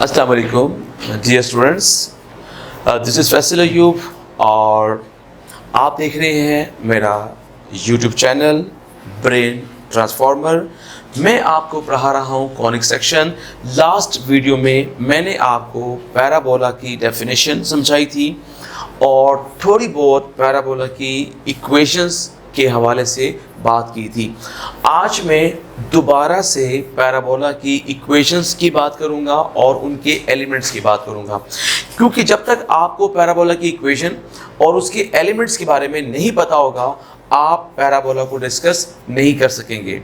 अस्सलाम वालेकुम dear students, this is Faisal Ayub और आप देख रहे हैं मेरा यूट्यूब चैनल ब्रेन ट्रांसफॉर्मर। मैं आपको पढ़ा रहा हूँ कॉनिक सेक्शन। लास्ट वीडियो में मैंने आपको पैराबोला की डेफिनेशन समझाई थी और थोड़ी बहुत पैराबोला की इक्वेशंस के हवाले से बात की थी। आज मैं दोबारा से पैराबोला की इक्वेशंस की बात करूंगा और उनके एलिमेंट्स की बात करूंगा, क्योंकि जब तक आपको पैराबोला की इक्वेशन और उसके एलिमेंट्स के बारे में नहीं पता होगा आप पैराबोला को डिस्कस नहीं कर सकेंगे।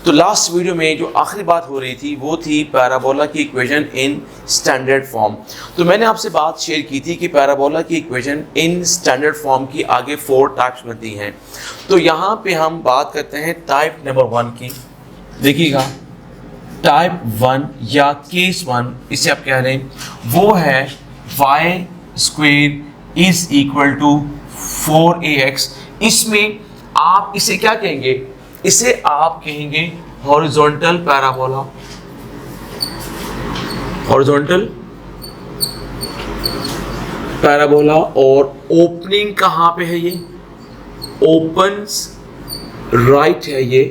तो लास्ट वीडियो में जो आखिरी बात हो रही थी वो थी पैराबोला की इक्वेशन इन स्टैंडर्ड फॉर्म। तो मैंने आपसे बात शेयर की थी कि पैराबोला की इक्वेशन इन स्टैंडर्ड फॉर्म की आगे 4 टाइप्स बनती हैं। तो यहाँ पे हम बात करते हैं टाइप नंबर 1 की। देखिएगा, टाइप 1 या केस 1 इसे आप कह रहे हैं, वो है y square is equal to 4ax। इसमें आप इसे क्या कहेंगे? इसे आप कहेंगे हॉरिजॉन्टल पैराबोला। Horizontal parabola. और ओपनिंग कहां पे है? ये ओपन राइट है ये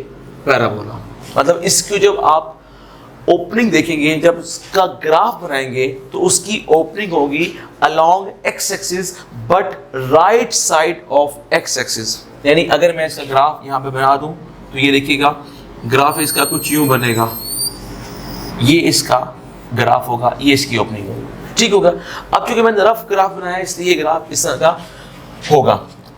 पैराबोला। मतलब इसकी जब आप ओपनिंग देखेंगे, जब उसका ग्राफ बनाएंगे तो उसकी ओपनिंग होगी along x axis but right side of x axis. यानी अगर मैं इसका ग्राफ यहाँ पे बना दूं तो ये देखिएगा, ग्राफ इसका कुछ यूं बनेगा, ये इसका ग्राफ होगा, ये इसकी ओपनिंग होगी। ठीक होगा। अब चूंकि मैंने रफ ग्राफ बनाया इसलिए ये ग्राफ इस तरह का होगा।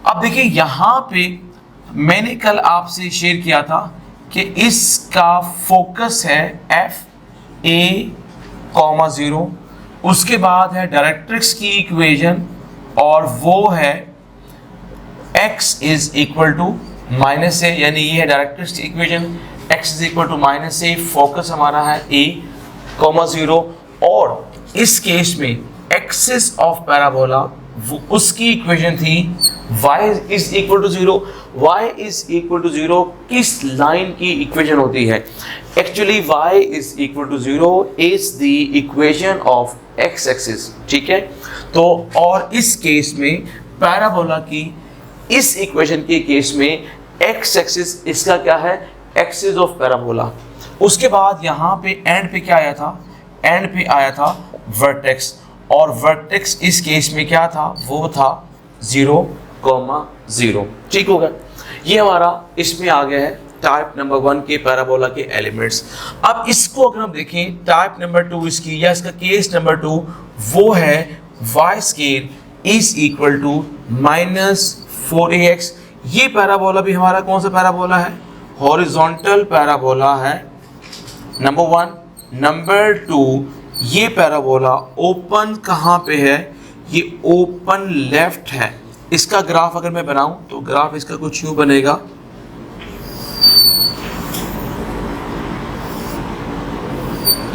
अब देखिए यहाँ पे मैंने कल आपसे शेयर किया था कि इसका फोकस है fa,0। उसके बाद है डायरेक्ट्रिक्स की इक्वेशन और वो है x is equal to minus a, यानी ये है डायरेक्ट्रिक्स की equation, x is equal to minus a. Focus हमारा है a,0 और इस केस में एक्सिस ऑफ पैराबोला उसकी इक्वेशन थी y is equal to 0। y is equal to 0 किस लाइन की इक्वेशन होती है? Actually y is equal to 0 is the equation of x axis. ठीक है। तो और इस केस में पैराबोला की इस इक्वेशन के केस में x एक्सिस इसका क्या है? Axis of parabola. उसके बाद यहाँ पे एंड पे क्या आया था? एंड पे आया था वर्टेक्स, और वर्टेक्स इस केस में क्या था? वो था 0,0। ठीक होगा। ये हमारा इसमें आ गया है टाइप नंबर 1 के पैराबोला के एलिमेंट्स। अब इसको अगर हम देखें टाइप नंबर 2 इसकी, या इसका केस नंबर 2, वो है y square is equal to -4ax। ये पैराबोला भी हमारा कौन सा पैराबोला है? हॉरिजॉन्टल पैराबोला है नंबर 1। नंबर 2, ये पैराबोला ओपन कहाँ पे है? ये ओपन लेफ्ट है। इसका ग्राफ अगर मैं बनाऊं तो ग्राफ इसका कुछ यूं बनेगा,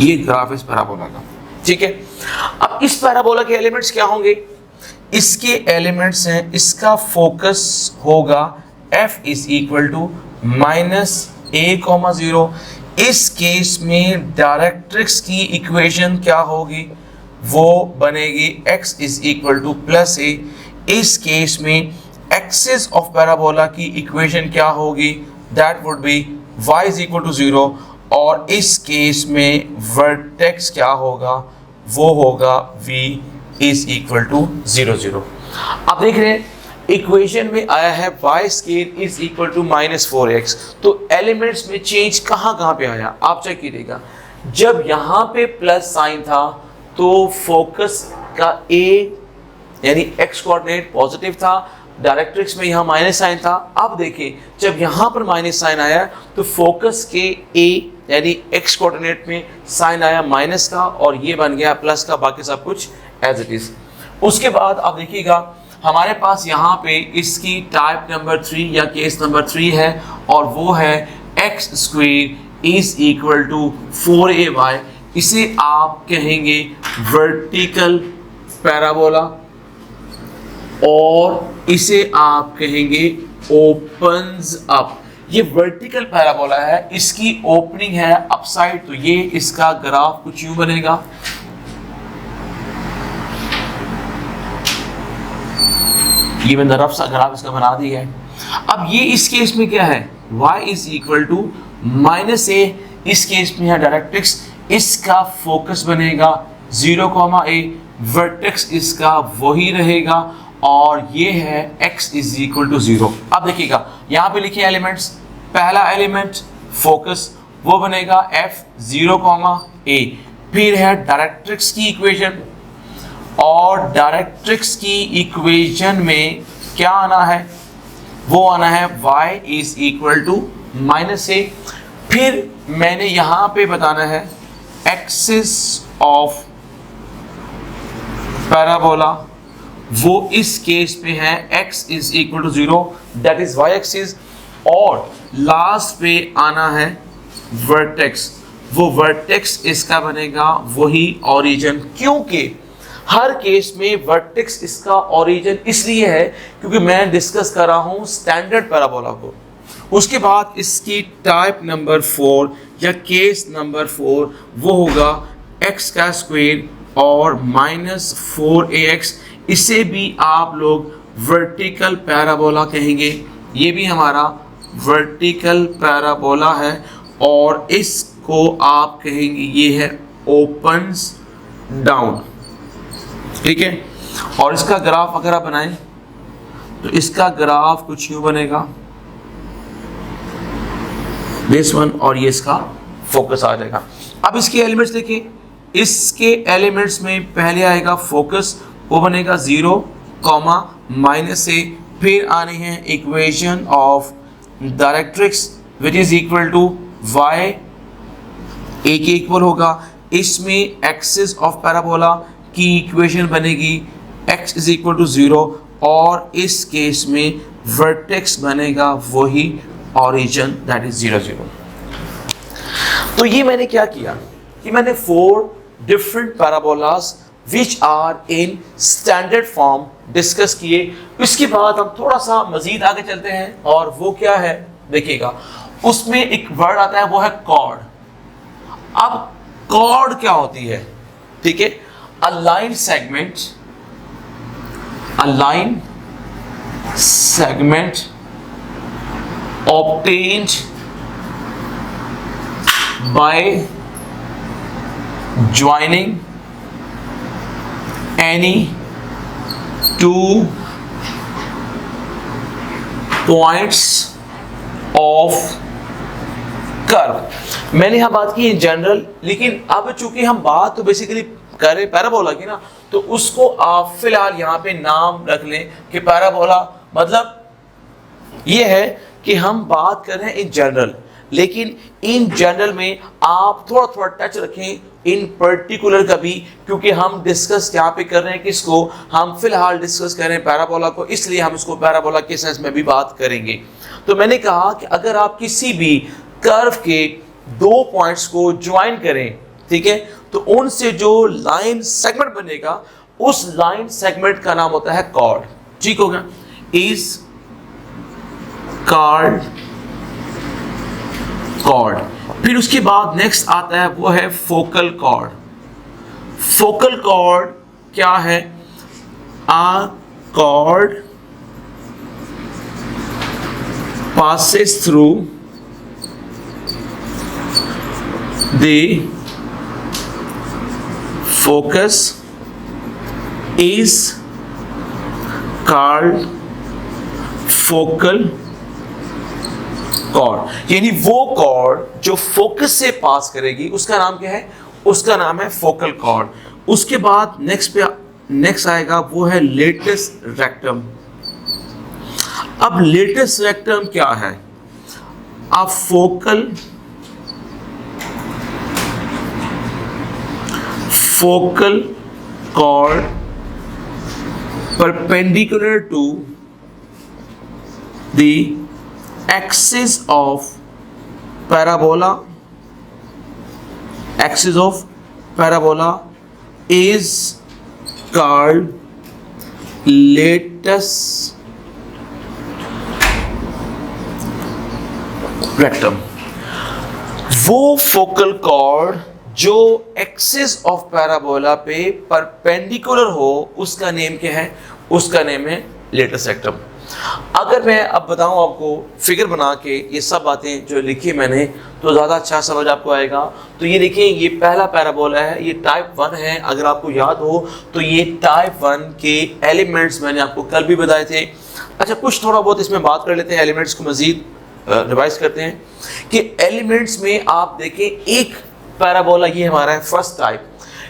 ये ग्राफ इस पैराबोला का। ठीक है। अब इस पैराबोला के एलिमेंट्स क्या होंगे? इसके एलिमेंट्स हैं, इसका फोकस होगा f is equal to -a,0। इस केस में डायरेक्ट्रिक्स की इक्वेशन क्या होगी? वो बनेगी x is equal to +a। इस केस में एक्सिस ऑफ पैराबोला की इक्वेशन क्या होगी? That would be y is equal to 0। और इस केस में वर्टेक्स क्या होगा? वो होगा v इज इक्वल टू 0,0। आप देख रहे हैं इक्वेशन में आया है y square is equal to -4x। तो एलिमेंट्स में चेंज कहाँ पे आया? आप चेक कीजिएगा। जब यहाँ पे प्लस साइन था तो फोकस का a यानी x कोऑर्डिनेट पॉजिटिव था, डायरेक्ट्रिक्स में यहाँ माइनस साइन था। अब देखिए जब यहाँ पर माइनस साइन आया तो फोकस के a यानी x कोऑर्डिनेट में साइन आया माइनस का और ये बन गया प्लस का, बाकी सब कुछ एज इट इज। उसके बाद आप देखिएगा हमारे पास यहाँ पे इसकी टाइप नंबर 3 या केस नंबर 3 है और वो है x square is equal to 4ay। इसे आप कहेंगे वर्टिकल पैराबोला और इसे आप कहेंगे ओपन्स अप। ये वर्टिकल पैराबोला है, इसकी ओपनिंग है अपसाइड, तो ये इसका ग्राफ कुछ यूं बनेगा, ये मैंने रफ सा ग्राफ इसका बना दिया है। अब ये इस केस में क्या है, y is equal to minus a, इस केस में है डायरेक्ट्रिक्स, इसका फोकस बनेगा 0,a, वर्टेक्स इसका वही रहेगा और ये है x इज इक्वल टू 0। अब देखिएगा यहाँ पे लिखे एलिमेंट्स, पहला एलिमेंट फोकस वो बनेगा f 0,a, फिर है डायरेक्ट्रिक्स की इक्वेशन, और डायरेक्ट्रिक्स की इक्वेशन में क्या आना है, वो आना है y is equal to minus a. फिर मैंने यहां पे बताना है एक्सिस ऑफ पैराबोला, वो इस केस पे है x is equal to 0, that is y axis, और लास्ट पे आना है वर्टेक्स, वो वर्टेक्स इसका बनेगा वही ओरिजिन, क्योंकि हर केस में वर्टेक्स इसका ओरिजिन इसलिए है क्योंकि मैं डिस्कस कर रहा हूं स्टैंडर्ड पैराबोला को। उसके बाद इसकी टाइप नंबर 4 या केस नंबर 4 वो होगा x का स्क्वायर और माइनस 4ax, इसे भी आप लोग वर्टिकल पैराबोला कहेंगे। ये भी हमारा वर्टिकल पैराबोला है और इसको आप कहेंगे ये है ओपन्स डाउन, ठीक है। और इसका ग्राफ अगर आप बनाएं तो इसका ग्राफ कुछ यूं बनेगा, दिस वन, और ये इसका फोकस आ जाएगा। अब इसके एलिमेंट्स देखिए, इसके एलिमेंट्स में पहले आएगा फोकस, वो बनेगा 0, माइनस ए, फिर आने हैं equation of directrix which is equal to y, a के इक्वल होगा, इसमें एक्सिस ऑफ पैराबोला की इक्वेशन बनेगी x इज इक्वल टू 0, और इस केस में वर्टेक्स बनेगा वही ओरिजिन, दैट इज 0, 0। तो ये मैंने क्या किया कि मैंने 4 different parabolas which are in standard form discuss किए। इसके बाद हम थोड़ा सा मजीद आगे चलते हैं, और वो क्या है देखिएगा, उसमें एक वर्ड आता है वो है कॉर्ड। अब कॉर्ड क्या होती है, ठीक है, a line segment obtained by joining any two points of curve. मैंने यहाँ बात की इन जनरल, लेकिन अब चूंकि हम बात तो बेसिकली कर रहे पैराबोला की ना, तो उसको आप फिलहाल यहाँ पे नाम रख लें कि पैराबोला, मतलब ये है कि हम बात कर रहे हैं इन जनरल, लेकिन इन जनरल में आप थोड़ा थोड़ा टच रखें इन पर्टिकुलर का भी, क्योंकि हम डिस्कस यहाँ पे कर रहे हैं किसको, हम फिलहाल डिस्कस कर रहे हैं पैराबोला को, इसलिए हम इसको पैराबोला के सेंस में भी बात करेंगे। तो मैंने कहा कि अगर आप किसी भी कर्व के 2 पॉइंट्स को ज्वाइन करें, ठीक है, तो उनसे जो लाइन सेगमेंट बनेगा उस लाइन सेगमेंट का नाम होता है कॉर्ड, ठीक होगा, इज कॉल्ड कॉर्ड। फिर उसके बाद नेक्स्ट आता है वो है फोकल कॉर्ड। फोकल कॉर्ड क्या है, a chord passes through the focus is called focal chord. यानी वो कॉर्ड जो फोकस से पास करेगी उसका नाम क्या है, उसका नाम है फोकल कॉर्ड। उसके बाद नेक्स्ट आएगा वो है लेटस रेक्टम। अब लेटस रेक्टम क्या है, अब focal chord perpendicular to the axis of parabola is called latus rectum। वो फोकल कॉर्ड जो एक्सिस ऑफ पैराबोला पे परपेंडिकुलर हो उसका नेम क्या है, उसका नेम है लेटेस्ट रेक्टम। अगर मैं अब बताऊं आपको फिगर बना के ये सब बातें जो लिखी मैंने, तो ज़्यादा अच्छा समझ आपको आएगा। तो ये देखिए, ये पहला पैराबोला है, ये टाइप 1 है। अगर आपको याद हो तो ये टाइप 1 के एलिमेंट्स मैंने आपको कल भी बताए थे। अच्छा, कुछ थोड़ा बहुत इसमें बात कर लेते हैं, एलिमेंट्स को मज़ीद रिवाइज करते हैं कि एलिमेंट्स में आप देखें एक पैराबोला, ये हमारा है फर्स्ट टाइप,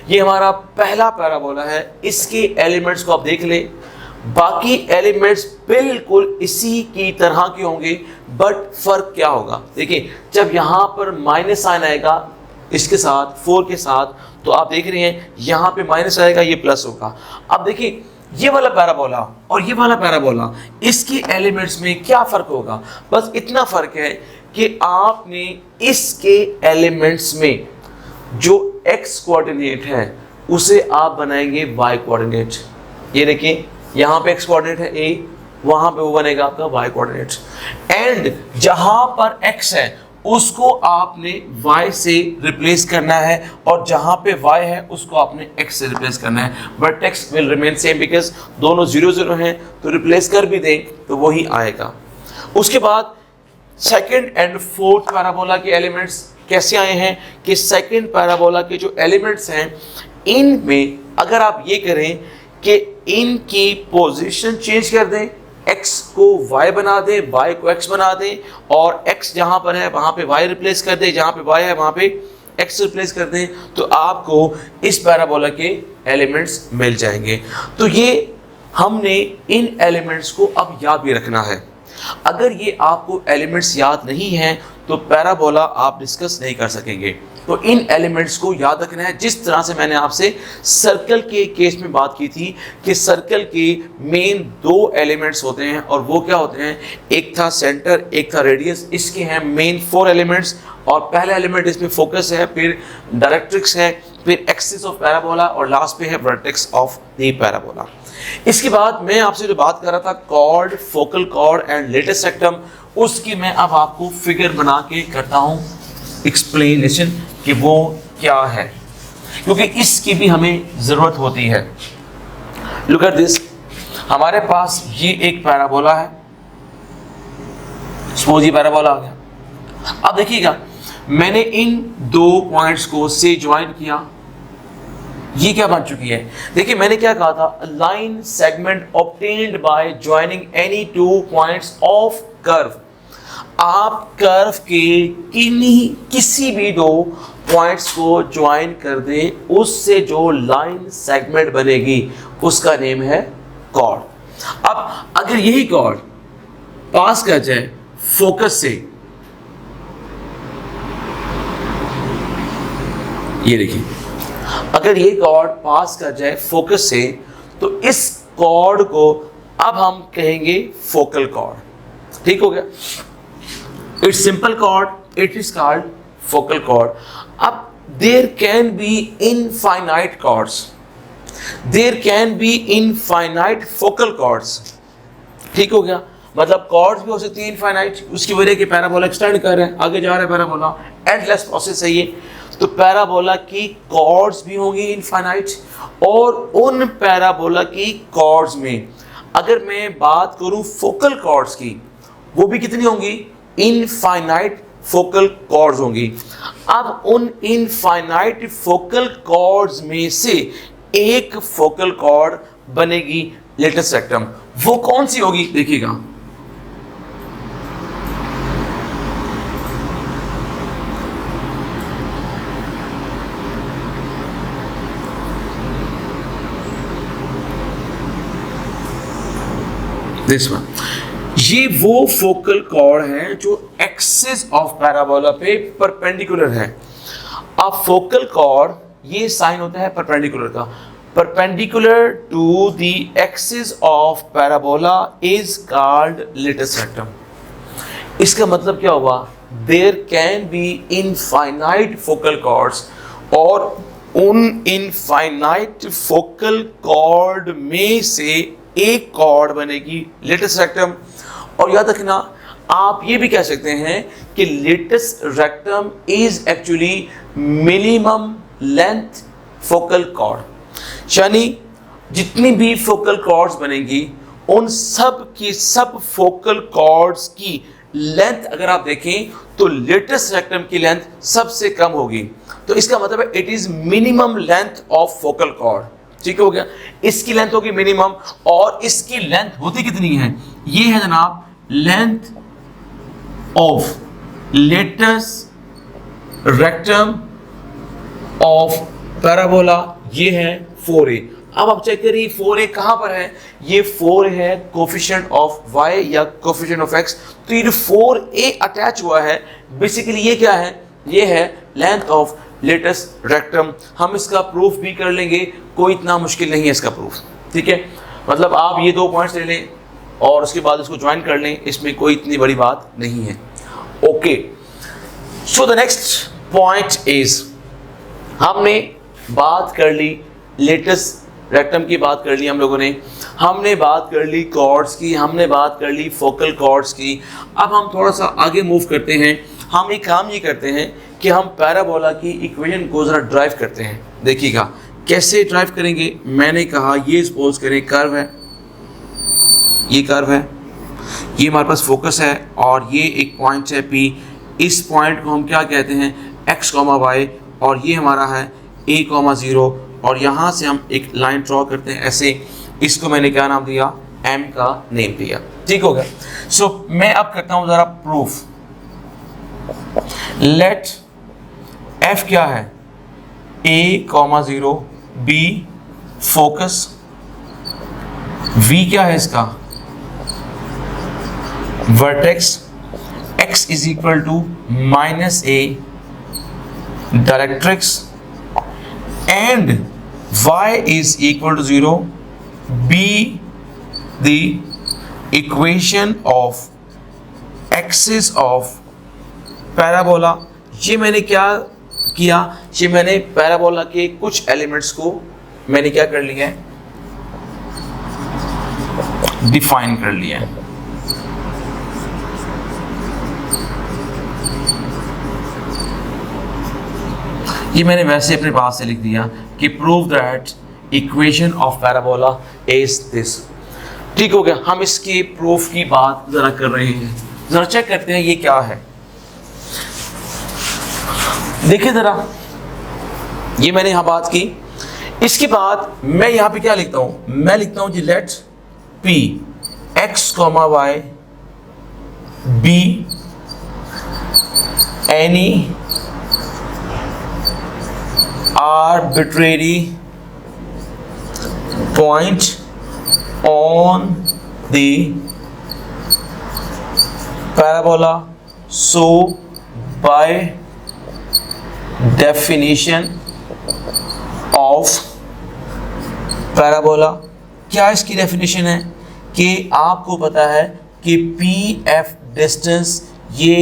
ये हमारा पहला पैराबोला है। इसके एलिमेंट्स को आप देख ले, बाकी एलिमेंट्स बिल्कुल इसी की तरह के होंगे, बट फर्क क्या होगा, देखिए जब यहाँ पर माइनस साइन आएगा इसके साथ 4 के साथ, तो आप देख रहे हैं यहाँ पे माइनस आएगा, ये प्लस होगा। अब देखिए ये वाला पैराबोला और ये वाला पैराबोला, इसके एलिमेंट्स में क्या फ़र्क होगा, बस इतना फ़र्क है कि आपने इसके एलिमेंट्स में जो x कोऑर्डिनेट है उसे आप बनाएंगे y कोऑर्डिनेट। ये देखिए यहाँ पे x कोऑर्डिनेट है a, वहाँ पे वो बनेगा आपका y कोऑर्डिनेट। एंड जहाँ पर x है उसको आपने y से रिप्लेस करना है, और जहाँ पे y है उसको आपने x से रिप्लेस करना है। But x will remain same because दोनों 0 0 हैं, तो रिप्लेस कर भी दें तो वही आएगा। उसके बाद सेकंड एंड फोर्थ पैराबोला के एलिमेंट्स कैसे आए हैं कि सेकंड पैराबोला के जो एलिमेंट्स हैं इनमें अगर आप ये करें कि इनकी पोजीशन चेंज कर दें, x को y बना दें, y को x बना दें, और x जहाँ पर है वहाँ पे y रिप्लेस कर दें, जहाँ पे y है वहाँ पे x रिप्लेस कर दें, तो आपको इस पैराबोला के एलिमेंट्स मिल जाएंगे। तो ये हमने इन एलिमेंट्स को अब याद भी रखना है। अगर ये आपको एलिमेंट्स याद नहीं हैं तो पैराबोला आप डिस्कस नहीं कर सकेंगे। तो इन एलिमेंट्स को याद रखना है, जिस तरह से मैंने आपसे सर्कल के केस में बात की थी कि सर्कल के मेन 2 एलिमेंट्स होते हैं, और वो क्या होते हैं, एक था सेंटर, एक था रेडियस। इसके हैं मेन 4 एलिमेंट्स, और पहला एलिमेंट इसमें फोकस है, फिर डायरेक्ट्रिक्स है, फिर एक्सिस ऑफ पैराबोला, और लास्ट पे है वर्टेक्स ऑफ द पैराबोला। इसके बाद मैं आपसे जो बात कर रहा था chord, focal chord and latus rectum, उसकी मैं अब आपको फिगर बना के करता हूँ एक्सप्लेनेशन कि वो क्या है, क्योंकि इसकी भी हमें ज़रूरत होती है। लुक एट दिस, हमारे पास ये एक पैराबोला है, सपोज ये पैराबोला आ गया। अब देखिएगा मैंने इन 2 पॉइंट्स को से ज्वाइन किया, ये क्या बन चुकी है, देखिए मैंने क्या कहा था, line segment obtained by joining any 2 points of curve. आप कर्व के किसी भी 2 पॉइंट्स को ज्वाइन कर दें, उससे जो लाइन सेगमेंट बनेगी उसका नेम है कॉर्ड। अब अगर यही कॉर्ड पास कर जाए फोकस से, ये देखिए अगर ये कॉर्ड पास कर जाए फोकस से, तो इस कॉर्ड को अब हम कहेंगे फोकल कॉर्ड। ठीक हो गया, it's simple chord, it is called focal chord. अब there can be infinite chords, there can be infinite focal chords. ठीक हो गया, मतलब कॉर्ड्स भी हो सकती है इनफाइनाइट, उसकी वजह कि पैराबोला एक्सटेंड कर रहे हैं, आगे जा रहा है पैराबोला, एंडलेस प्रोसेस है ये। तो पैराबोला की कॉर्ड्स भी होंगी इनफाइनाइट, और उन पैराबोला की कॉर्ड्स में अगर मैं बात करूं फोकल कॉर्ड्स की, वो भी कितनी होंगी, इनफाइनाइट फोकल कॉर्ड्स होंगी। अब उन इनफाइनाइट फोकल कॉर्ड्स में से एक फोकल कॉर्ड बनेगी लेटेस्ट रेक्टम। वो कौन सी होगी देखिएगा, दिस वन। ये वो फोकल कॉर्ड है जो एक्सिस ऑफ पैराबोला पे परपेंडिकुलर है। अब फोकल कॉर्ड, ये साइन होता है परपेंडिकुलर का, perpendicular to the axis of parabola is called latus rectum. इसका मतलब क्या हुआ, there can be infinite focal chords, और उन इनफाइनाइट फोकल कॉर्ड में से एक कॉर्ड बनेगी लेटेस्ट रेक्टम। और याद रखना, आप ये भी कह सकते हैं कि latus rectum is actually minimum length focal cord, यानी जितनी भी फोकल कॉर्ड्स बनेंगी उन सब की सब फोकल कॉर्ड्स की लेंथ अगर आप देखें तो लेटेस्ट रेक्टम की लेंथ सबसे कम होगी। तो इसका मतलब है it is minimum length of focal cord. ठीक हो गया, इसकी लेंथ होगी मिनिमम, और इसकी लेंथ होती कितनी है, ये है जनाब length of latus rectum of parabola, ये है 4a। अब आप चेक करिए 4a कहां पर है, ये 4 है कोफिशिएंट ऑफ y या कोफिशिएंट ऑफ x। तो ये जो 4a अटैच हुआ है बेसिकली ये क्या है, ये है लेंथ ऑफ लेटेस्ट रेक्टम। हम इसका प्रूफ भी कर लेंगे, कोई इतना मुश्किल नहीं है इसका प्रूफ। ठीक है, मतलब आप ये 2 पॉइंट्स ले लें और उसके बाद इसको ज्वाइन कर लें, इसमें कोई इतनी बड़ी बात नहीं है। Okay, so the next point is, हमने बात कर ली लेटेस्ट रेक्टम की, बात कर ली हम लोगों ने, हमने बात कर ली कॉर्ड्स की, हमने बात कर ली फोकल कॉर्ड्स की। अब हम थोड़ा सा आगे मूव करते हैं। हम एक काम ये करते हैं कि हम पैराबोला की इक्वेशन को ज़रा ड्राइव करते हैं। देखिएगा कैसे ड्राइव करेंगे। मैंने कहा ये सपोज करें कर्व है, ये कर्व है, ये हमारे पास फोकस है और ये एक पॉइंट है P। इस पॉइंट को हम क्या कहते हैं, x, y, और ये हमारा है a, 0, और यहाँ से हम एक लाइन ड्रॉ करते हैं ऐसे। इसको मैंने क्या नाम दिया, m का नेम दिया। ठीक हो गया। सो मैं अब करता हूँ ज़रा प्रूफ। लेट f क्या है, a, 0, b फोकस, v क्या है इसका vertex, x is equal to -a directrix, and y is equal to 0, be the equation of axis of parabola। ये मैंने क्या किया, ये मैंने पैराबोला के कुछ एलिमेंट्स को मैंने क्या कर लिया है, डिफाइन कर लिया है। ये मैंने वैसे अपने पास से लिख दिया कि prove that equation of parabola is this. ठीक हो गया, हम इसके प्रूफ की बात जरा कर रहे हैं। जरा चेक करते हैं ये क्या है। देखिए जरा, ये मैंने यहां बात की। इसके बाद मैं यहां पे क्या लिखता हूं, मैं लिखता हूं जी late P x, y be any arbitrary point on the parabola, so by definition of parabola, क्या इसकी डेफिनेशन है कि आपको पता है कि PF डिस्टेंस ये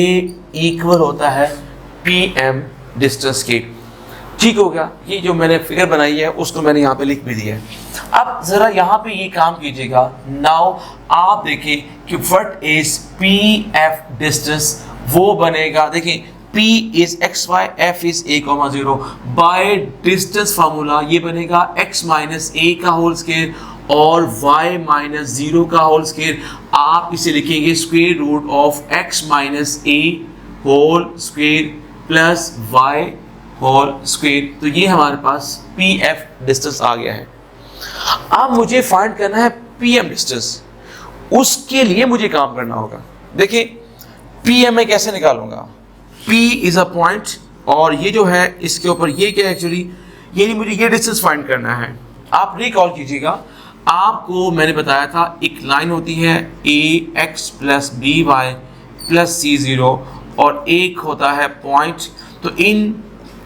इक्वल होता है PM डिस्टेंस के। ठीक हो गया, ये जो मैंने फिगर बनाई है उसको मैंने यहाँ पे लिख भी दिया है। अब जरा यहाँ पे ये काम कीजिएगा। नाउ आप देखिए कि व्हाट इज PF डिस्टेंस, वो बनेगा, देखिए P is XY, F is a, 0, by distance formula ये बनेगा x माइनस a का होल स्क्वायर और y माइनस 0 का होल स्क्वायर। आप इसे लिखेंगे square root of x minus a whole square plus y whole square. तो ये हमारे पास PF डिस्टेंस आ गया है। अब मुझे फाइंड करना है PM डिस्टेंस, उसके लिए मुझे काम करना होगा। देखिए PM मैं कैसे निकालूंगा, P इज अ पॉइंट और ये जो है इसके ऊपर ये क्या एक्चुअली ये मुझे ये डिस्टेंस फाइंड करना है। आप रिकॉल कीजिएगा, आपको मैंने बताया था एक लाइन होती है AX plus BY plus C0 और एक होता है पॉइंट। तो इन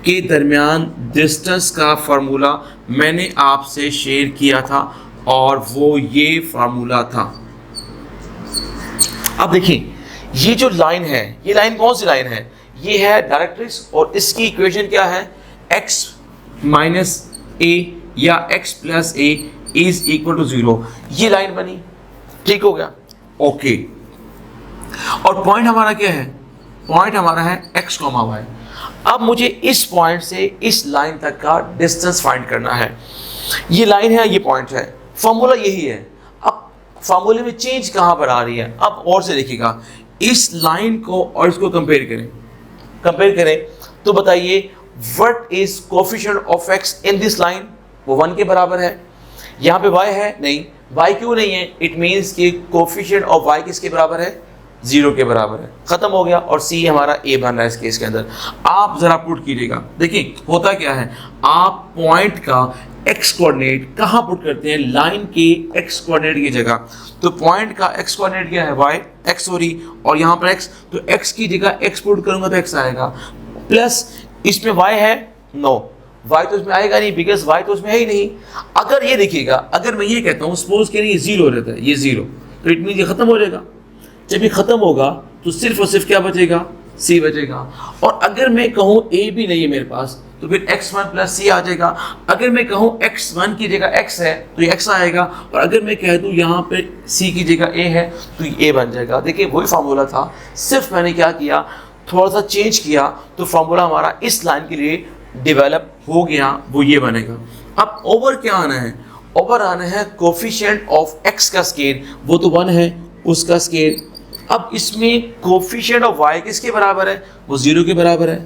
के दरमियान डिस्टेंस का फार्मूला मैंने आपसे शेयर किया था और वो ये फार्मूला था। अब देखिए ये जो लाइन है, ये लाइन कौन सी लाइन है, ये है डायरेक्ट्रिक्स और इसकी इक्वेशन क्या है, x माइनस a या x plus a is equal to 0। ये लाइन बनी। ठीक हो गया, ओके। और पॉइंट हमारा क्या है, पॉइंट हमारा है x, y। अब मुझे इस पॉइंट से इस लाइन तक का डिस्टेंस फाइंड करना है। ये लाइन है, ये पॉइंट है, फॉर्मूला यही है। अब फार्मूले में चेंज कहाँ पर आ रही है। अब और से देखिएगा, इस लाइन को और इसको कंपेयर करें तो बताइए what is coefficient of x in this line, वो 1 के बराबर है। यहाँ पे y है नहीं, y क्यों नहीं है, इट मीन्स कि कोफिशिएंट ऑफ y किसके बराबर है, 0 के बराबर है, खत्म हो गया। और c हमारा a बन रहा है इस केस के अंदर। आप जरा पुट कीजिएगा, देखिए होता क्या है, आप पॉइंट का x कोऑर्डिनेट कहाँ पुट करते हैं, लाइन के x कोऑर्डिनेट की जगह। तो पॉइंट का x कोऑर्डिनेट क्या है, y x सॉरी, और यहाँ पर x, तो x की जगह x पुट करूंगा तो x आएगा, प्लस इसमें y है, नो y तो इसमें आएगा नहीं, बिकॉज y तो इसमें है ही नहीं। अगर ये देखिएगा, अगर मैं ये कहता हूँ सपोज के ये 0 रहता है, ये 0, तो इट मीन ये खत्म हो जाएगा। जब ये खत्म होगा तो सिर्फ और सिर्फ क्या बचेगा, c बचेगा। और अगर मैं कहूँ a भी नहीं है मेरे पास, तो फिर x1 प्लस c आ जाएगा। अगर मैं कहूँ x1 की जगह x है तो ये x आएगा, और अगर मैं कह दूँ यहाँ पे c की जगह a है तो ये a बन जाएगा। देखिए वही फार्मूला था, सिर्फ मैंने क्या किया, थोड़ा सा चेंज किया तो फार्मूला हमारा इस लाइन के लिए डेवलप हो गया, वो ये बनेगा। अब ओवर क्या आना है, ओवर आना है कोफिशिएंट ऑफ x का स्केयर, वो तो 1 है, उसका स्केयर। अब इसमें कोफिशिएंट ऑफ y किसके बराबर है, वो 0 के बराबर है,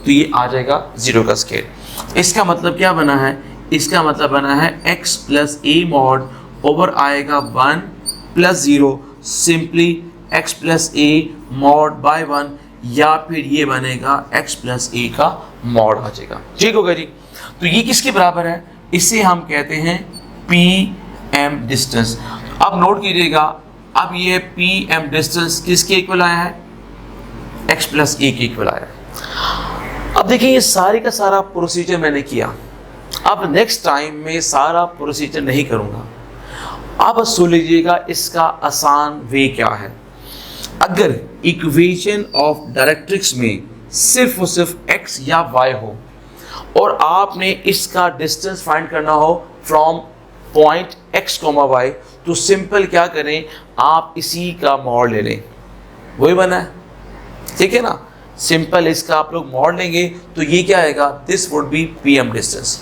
तो ये आ जाएगा 0 का स्केयर। इसका मतलब क्या बना है, इसका मतलब बना है x plus a mod over आएगा 1 plus 0, simply x plus a mod by 1, या फिर ये बनेगा x प्लस a का मॉड आ जाएगा। ठीक होगा जी। तो ये किसके बराबर है, इसे हम कहते हैं pm डिस्टेंस। अब नोट कीजिएगा, अब ये pm डिस्टेंस किसके इक्वल आया है, x प्लस a के इक्वल आया है। अब देखिए ये सारी का सारा प्रोसीजर मैंने किया, अब नेक्स्ट टाइम में सारा प्रोसीजर नहीं करूँगा। अब सुन लीजिएगा इसका आसान वे क्या है। अगर इक्वेशन ऑफ डायरेक्ट्रिक्स में सिर्फ और सिर्फ x या y हो और आपने इसका डिस्टेंस फाइंड करना हो फ्रॉम पॉइंट x, y, तो सिंपल क्या करें, आप इसी का मॉड ले लें, वही बना है, ठीक है ना। सिंपल इसका आप लोग मॉड लेंगे तो ये क्या आएगा, this would be pm distance.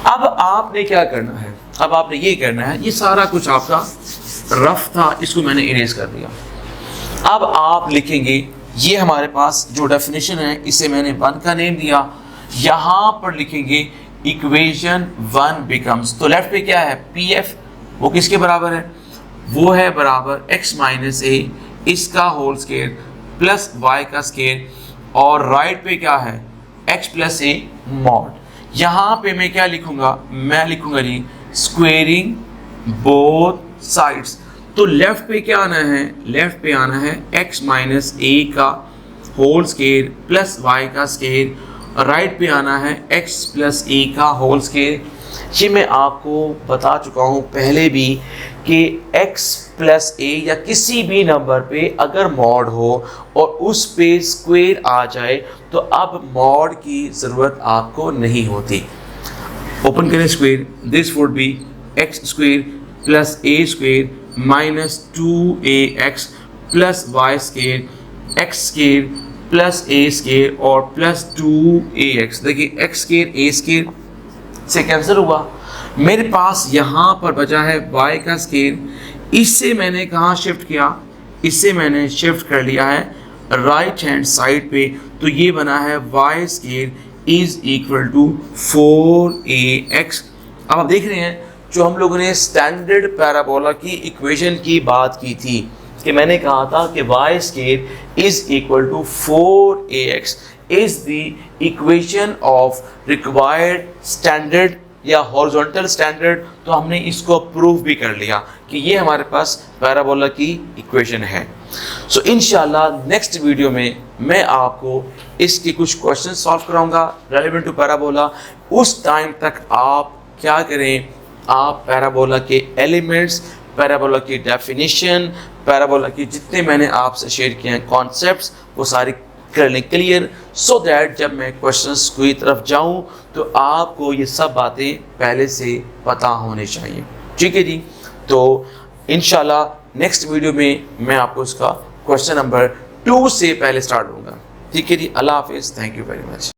अब आपने क्या करना है, अब आपने ये करना है, ये सारा कुछ आपका रफ था, इसको मैंने इरेज कर दिया। अब आप लिखेंगे, ये हमारे पास जो डेफिनेशन है इसे मैंने 1 का नेम दिया, यहाँ पर लिखेंगे इक्वेशन 1 बिकम्स, तो लेफ्ट पे क्या है pf, वो किसके बराबर है, वो है बराबर x माइनस a इसका होल स्केयर प्लस y का स्केयर, और राइट पे क्या है x प्लस a मॉड। यहाँ पे मैं क्या लिखूंगा, मैं लिखूंगा जी स्क्वेयरिंग बोथ साइड्स। तो लेफ्ट पे क्या आना है, लेफ्ट पे आना है x माइनस a का होल स्केयर प्लस y का स्केयर, राइट पे आना है x प्लस a का होल स्केयर। ये मैं आपको बता चुका हूँ पहले भी कि x प्लस a या किसी भी नंबर पे अगर मॉड हो और उस पे स्क्वेयर आ जाए तो अब मॉड की ज़रूरत आपको नहीं होती। ओपन करें square, this would be x square plus a square minus 2ax plus y square x square plus a square और प्लस 2ax। देखिए x स्केयर a स्केयर से कैंसिल हुआ, मेरे पास यहाँ पर बचा है y का स्केयर। इससे मैंने कहाँ शिफ्ट किया, इससे मैंने शिफ्ट कर लिया है राइट हैंड साइड पे, तो ये बना है y square is equal to 4ax। अब आप देख रहे हैं जो हम लोगों ने स्टैंडर्ड पैराबोला की इक्वेशन की बात की थी कि मैंने कहा था कि y square is equal to 4ax is the equation of required standard या हॉरिजॉन्टल स्टैंडर्ड। तो हमने इसको प्रूव भी कर लिया कि ये हमारे पास पैराबोला की इक्वेशन है। सो इंशाल्लाह नेक्स्ट वीडियो में मैं आपको इसके कुछ क्वेश्चन सॉल्व कराऊंगा रेलेवेंट टू पैराबोला। उस टाइम तक आप क्या करें, आप पैराबोला के एलिमेंट्स, पैराबोला की डेफिनेशन, पैराबोला की जितने मैंने आपसे शेयर किए हैं कॉन्सेप्ट्स, वो सारी कर लें क्लियर, सो दैट जब मैं क्वेश्चंस की तरफ जाऊं तो आपको ये सब बातें पहले से पता होनी चाहिए। ठीक है जी। तो इंशाल्लाह नेक्स्ट वीडियो में मैं आपको इसका क्वेश्चन नंबर 2 से पहले स्टार्ट दूंगा। ठीक है जी। अल्लाह हाफिज़। Thank you very much.